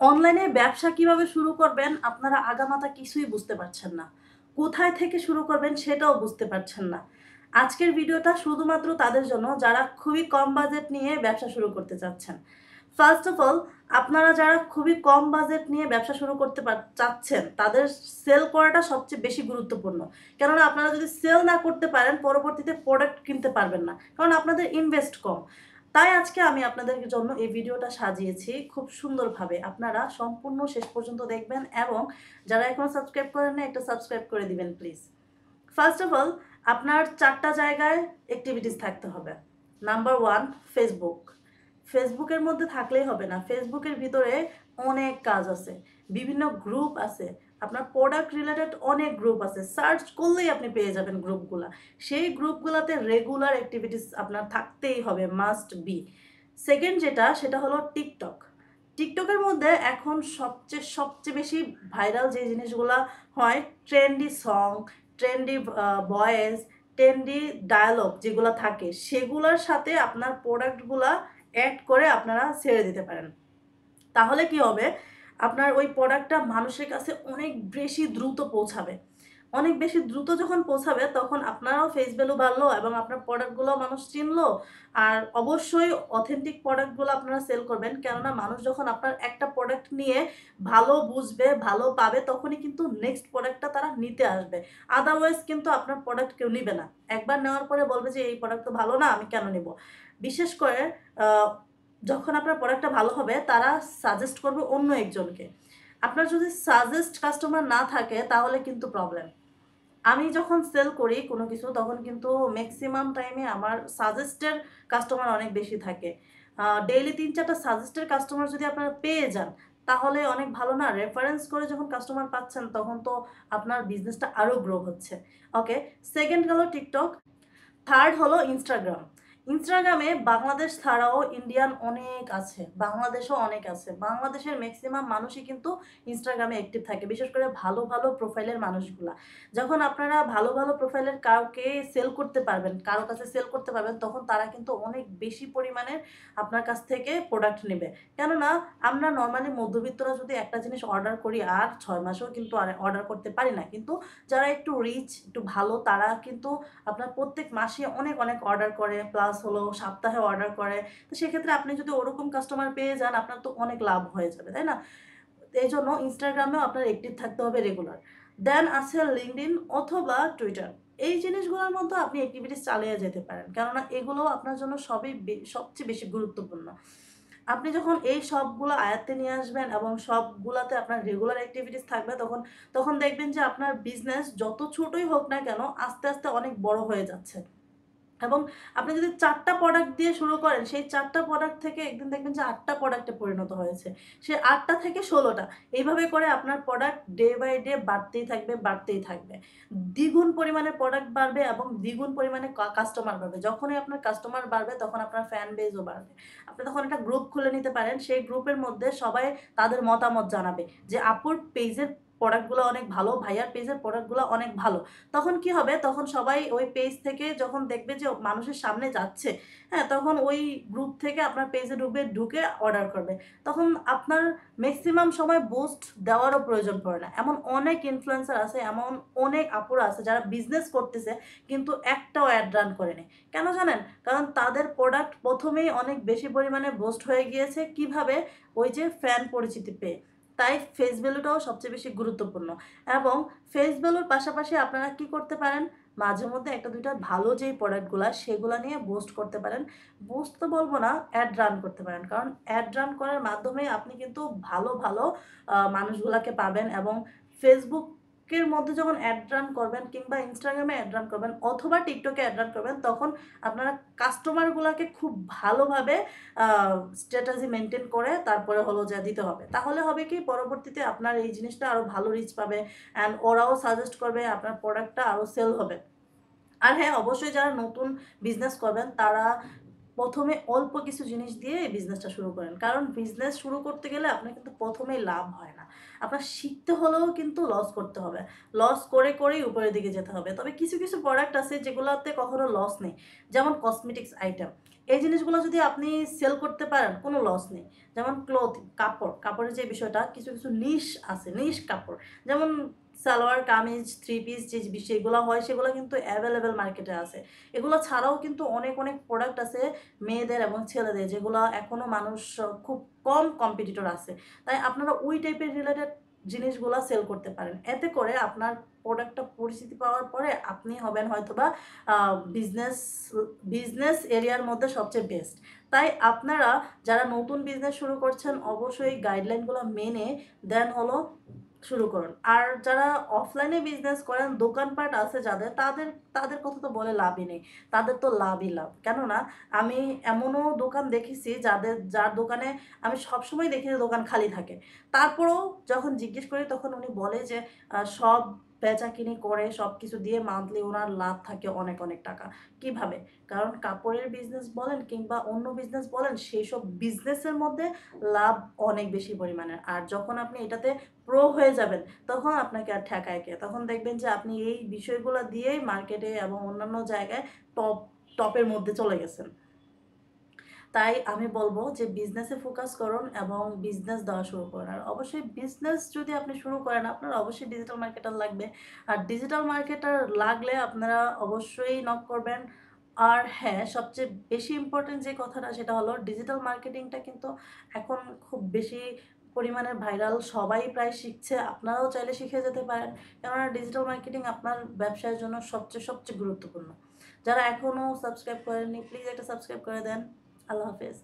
অনলাইনে ব্যবসা কিভাবে শুরু করবেন আপনারা আগামাথা কিছুই বুঝতে পারছেন না। কোথায় থেকে শুরু করবেন সেটাও বুঝতে পারছেন না। আজকের ভিডিওটা শুধুমাত্র তাদের জন্য যারা খুবই কম বাজেট নিয়ে ব্যবসা শুরু করতে চাচ্ছেন। ফার্স্ট অফ অল আপনারা যারা খুবই কম বাজেট নিয়ে ব্যবসা শুরু করতে চাচ্ছেন তাদের সেল করাটা সবচেয়ে বেশি গুরুত্বপূর্ণ। কেননা আপনারা যদি সেল না করতে পারেন পরবর্তীতে প্রোডাক্ট কিনতে পারবেন না। কারণ আপনাদের ইনভেস্ট কম। তাই আজকে আমি আপনাদের জন্য এই ভিডিওটা সাজিয়েছি খুব সুন্দরভাবে। আপনারা সম্পূর্ণ শেষ পর্যন্ত দেখবেন এবং যারা এখনো সাবস্ক্রাইব করেন নাই একটা সাবস্ক্রাইব করে দিবেন প্লিজ। ফার্স্ট অফ অল আপনার ৪ টা জায়গায় এক্টিভিটিস থাকতে হবে। Number 1 Facebook. ফেসবুকের মধ্যে থাকলেই হবে না। ফেসবুকের ভিতরে অনেক কাজ আছে। বিভিন্ন গ্রুপ আছে। আপনার প্রোডাক্ট রিলেটেড অনেক গ্রুপ আছে। সার্চ করলেই আপনি পেয়ে যাবেন গ্রুপগুলা। সেই গ্রুপগুলাতে রেগুলার এক্টিভিটিস আপনার থাকতেই হবে, মাস্ট বি। সেকেন্ড যেটা সেটা হলো টিকটক। টিকটকের মধ্যে এখন সবচেয়ে বেশি ভাইরাল যে জিনিসগুলা হয় trendy song, trendy voice, trendy dialogue যেগুলো থাকে সেগুলোর সাথে আপনার প্রোডাক্টগুলা অ্যাড করে আপনারা ছেড়ে দিতে পারেন। তাহলে কি হবে? আপনার ওই প্রোডাক্টটা মানুষের কাছে অনেক বেশি দ্রুত পৌঁছাবে। অনেক বেশি দ্রুত যখন পৌঁছাবে তখন আপনারও ফেস ভ্যালু বাড়লো এবং আপনার প্রোডাক্টগুলোও মানুষ চিনলো। আর অবশ্যই অথেন্টিক প্রোডাক্টগুলো আপনারা সেল করবেন। কেননা মানুষ যখন আপনার একটা প্রোডাক্ট নিয়ে ভালো বুঝবে, ভালো পাবে তখনই কিন্তু নেক্সট প্রোডাক্টটা তারা নিতে আসবে। আদারওয়াইজ কিন্তু আপনার প্রোডাক্ট কেউ নিবে না। একবার নেওয়ার পরে বলবে যে এই প্রোডাক্ট তো ভালো না, আমি কেন নিবো? বিশেষ করে আ যখন আপনার প্রোডাক্টটা ভালো হবে তারা সাজেস্ট করবে অন্য একজনকে। আপনার যদি সাজেস্ট কাস্টমার না থাকে তাহলে কিন্তু প্রবলেম। আমি যখন সেল করি কোনো কিছু তখন কিন্তু মেক্সিমাম টাইমে আমার সাজেস্টের কাস্টমার অনেক বেশি থাকে। ডেইলি ৩-৪ টা সাজেস্টের কাস্টমার যদি আপনারা পেয়ে যান তাহলে অনেক ভালো না? রেফারেন্স করে যখন কাস্টমার পাচ্ছেন তখন তো আপনার বিজনেসটা আরও গ্রো হচ্ছে। ওকে, সেকেন্ড গেল টিকটক। থার্ড হলো ইনস্টাগ্রাম। ইনস্টাগ্রামে বাংলাদেশ ছাড়াও ইন্ডিয়ান অনেক আছে। বাংলাদেশও অনেক আছে। বাংলাদেশের মেক্সিমাম মানুষই কিন্তু ইনস্টাগ্রামে অ্যাক্টিভ থাকে। বিশেষ করে ভালো, ভালো প্রোফাইলের মানুষগুলা। যখন আপনারা ভালো, ভালো প্রোফাইলের কাউকে সেল করতে পারবেন, কারো কাছে সেল করতে পারবেন, তখন তারা কিন্তু অনেক বেশি পরিমাণের আপনার কাছ থেকে প্রোডাক্ট নিবে। কেননা আমরা নরমালি মধ্যবিত্তরা যদি একটা জিনিস অর্ডার করি আর ৬ মাসেও কিন্তু অর্ডার করতে পারি না। কিন্তু যারা একটু রিচ, একটু ভালো তারা কিন্তু আপনার প্রত্যেক মাসে অনেক, অনেক অর্ডার করে প্লাস হলো সপ্তাহে অর্ডার করে। তো সেক্ষেত্রে আপনি যদি ওরকম কাস্টমার পেয়ে যান আপনার তো অনেক লাভ হয়ে যাবে, তাই না? এইজন্য Instagram এও আপনার অ্যাক্টিভ থাকতে হবে রেগুলার। দেন আছে LinkedIn অথবা Twitter। এই জিনিসগুলোর মধ্যে আপনি অ্যাক্টিভিটিস চালিয়ে যেতে পারেন। কেননা এগুলো আপনার জন্য সবচেয়ে বেশি গুরুত্বপূর্ণ। আপনি যখন এই সবগুলো আয়ত্তে নিয়ে আসবেন এবং সবগুলাতে আপনার রেগুলার অ্যাক্টিভিটিস থাকবে তখন দেখবেন যে আপনার বিজনেস যত ছোটই হোক না কেন আস্তে, আস্তে অনেক বড় হয়ে যাচ্ছে। এবং আপনি যদি ৪ টা প্রোডাক্ট দিয়ে শুরু করেন, সেই ৪ টা প্রোডাক্ট থেকে একদিন দেখবেন যে ৮ টা প্রোডাক্টে পরিণত হয়েছে। সে ৮ টা থেকে ১৬ টা। এইভাবে করে আপনার প্রোডাক্ট ডে বাই ডে বাড়তেই থাকবে, বাড়তেই থাকবে। দ্বিগুণ পরিমাণে প্রোডাক্ট বাড়বে এবং দ্বিগুণ পরিমাণে কাস্টমার বাড়বে। যখনই আপনার কাস্টমার বাড়বে তখন আপনার ফ্যান বেজও বাড়বে। আপনি তখন একটা গ্রুপ খুলে নিতে পারেন। সেই গ্রুপের মধ্যে সবাই তাদের মতামত জানাবে যে, "আপুর পেজের প্রোডাক্টগুলো অনেক ভালো, ভাইয়ার পেজের প্রোডাক্টগুলো অনেক ভালো।" তখন কি হবে? তখন সবাই ওই পেজ থেকে যখন দেখবে যে মানুষের সামনে যাচ্ছে, হ্যাঁ? তখন ওই গ্রুপ থেকে আপনার পেজে ঢুকে অর্ডার করবে। তখন আপনার মেক্সিমাম সময় বুস্ট দেওয়ারও প্রয়োজন পড়ে না। এমন অনেক ইনফ্লুয়েন্সার আছে, এমন অনেক আপুরা আছে যারা বিজনেস করতেছে কিন্তু একটাও অ্যাড রান করেনি। কেন জানেন? কারণ তাদের প্রোডাক্ট ১ম এই অনেক বেশি পরিমাণে বুস্ট হয়ে গিয়েছে। কিভাবে? ওই যে ফ্যান পরিচিতি পেয়ে। তাই ফেস ভ্যালুটাও সবচেয়ে বেশি গুরুত্বপূর্ণ। এবং ফেস ভ্যালুর পাশাপাশি আপনারা কি করতে পারেন? মাঝে মধ্যে ১ টা ২ টা ভালো যেই প্রোডাক্টগুলা সেগুলা নিয়ে বুস্ট করতে পারেন। বুস্ট তো বলব না, অ্যাড রান করতে পারেন। কারণ অ্যাড রান করার মাধ্যমে আপনি কিন্তু ভালো, ভালো মানুষগুলাকে পাবেন এবং ফেসবুকের মধ্যে যখন অ্যাড রান করবেন কিংবা Instagram এ অ্যাড রান করবেন অথবা TikTok এ অ্যাড রান করবেন তখন আপনারা কাস্টমারগুলাকে খুব ভালোভাবে আ স্ট্র্যাটেজি মেইনটেইন করে তারপরে হলো যে দিতে হবে। তাহলে হবে কি পরবর্তীতে আপনার এই জিনিসটা আরো ভালো রিচ পাবে অ্যান্ড ওরাও সাজেস্ট করবে আপনার প্রোডাক্টটা আরো সেল হবে। আর হ্যাঁ, অবশ্যই যারা নতুন বিজনেস করবেন তারা ১ম এ অল্প কিছু জিনিস দিয়ে এই বিজনেসটা শুরু করেন। কারণ বিজনেস শুরু করতে গেলে আপনার কিন্তু ১ম এই লাভ হয় না। আপনার শিখতে হলেও কিন্তু লস করতে হবে। লস করে করেই উপরের দিকে যেতে হবে। তবে কিছু, কিছু প্রোডাক্ট আছে যেগুলাতে কখনো লস নেই। যেমন কসমেটিক্স আইটেম। এই জিনিসগুলো যদি আপনি সেল করতে পারেন, কোনো লস নেই। যেমন কাপড়ের যে বিষয়টা, কিছু, কিছু নিশ আছে, নিশ কাপড়। যেমন সালোয়ার কামিজ, থ্রি পিস যে সেগুলো হয়, সেগুলো কিন্তু অ্যাভেলেবেল মার্কেটে আছে। এগুলো ছাড়াও কিন্তু অনেক, অনেক প্রোডাক্ট আছে মেয়েদের এবং ছেলেদের, যেগুলো এখনও মানুষ খুব কম কম্পিটিটর আছে। তাই আপনারা ওই টাইপের রিলেটেড জিনিসগুলা সেল করতে পারেন। এতে করে আপনার প্রোডাক্টটা পরিচিতি পাওয়ার পরে আপনি হবেন হয়তোবা বিজনেস বিজনেস এরিয়ার মধ্যে সবচেয়ে বেস্ট। তাই আপনারা যারা নতুন বিজনেস শুরু করছেন অবশ্যই গাইডলাইনগুলো মেনে দেন হলো শুরু করুন। আর যারা অফলাইনে বিজনেস করেন, দোকানপাট আছে যাদের, তাদের তাদের কথা তো বলে লাভই নেই। তাদের তো লাভই লাভ। কেননা আমি এমনও দোকান দেখেছি যার দোকানে আমি সবসময় দেখি যে দোকান খালি থাকে। তারপরেও যখন জিজ্ঞেস করি তখন উনি বলে যে সব বেচাকিনি করে সবকিছু দিয়ে মান্থলি ওনার লাভ থাকে অনেক, অনেক টাকা। কিভাবে? কারণ কাপড়ের বিজনেস বলেন কিংবা অন্য বিজনেস বলেন, সেইসব বিজনেসের মধ্যে লাভ অনেক বেশি পরিমাণের। আর যখন আপনি এটাতে প্রো হয়ে যাবেন, তখন আপনাকে আর ঠেকায় কে? তখন দেখবেন যে আপনি এই বিষয়গুলা দিয়েই মার্কেটে এবং অন্যান্য জায়গায় টপের মধ্যে চলে গেছেন। তাই আমি বলব যে বিজনেসে ফোকাস করুন এবং বিজনেস দেওয়া শুরু করুন। আর অবশ্যই বিজনেস যদি আপনি শুরু করেন, আপনার অবশ্যই ডিজিটাল মার্কেটার লাগবে। আর ডিজিটাল মার্কেটার লাগলে আপনারা অবশ্যই নক করবেন। আর হ্যাঁ, সবচেয়ে বেশি ইম্পোর্টেন্ট যে কথাটা সেটা হলো ডিজিটাল মার্কেটিংটা কিন্তু এখন খুব বেশি পরিমাণে ভাইরাল। সবাই প্রায় শিখছে। আপনারাও চাইলে শিখে যেতে পারেন। কেননা ডিজিটাল মার্কেটিং আপনার ব্যবসায়ের জন্য সবচেয়ে, সবচেয়ে গুরুত্বপূর্ণ। যারা এখনও সাবস্ক্রাইব করেননি প্লিজ একটা সাবস্ক্রাইব করে দেন। আল্লাহ হাফেজ।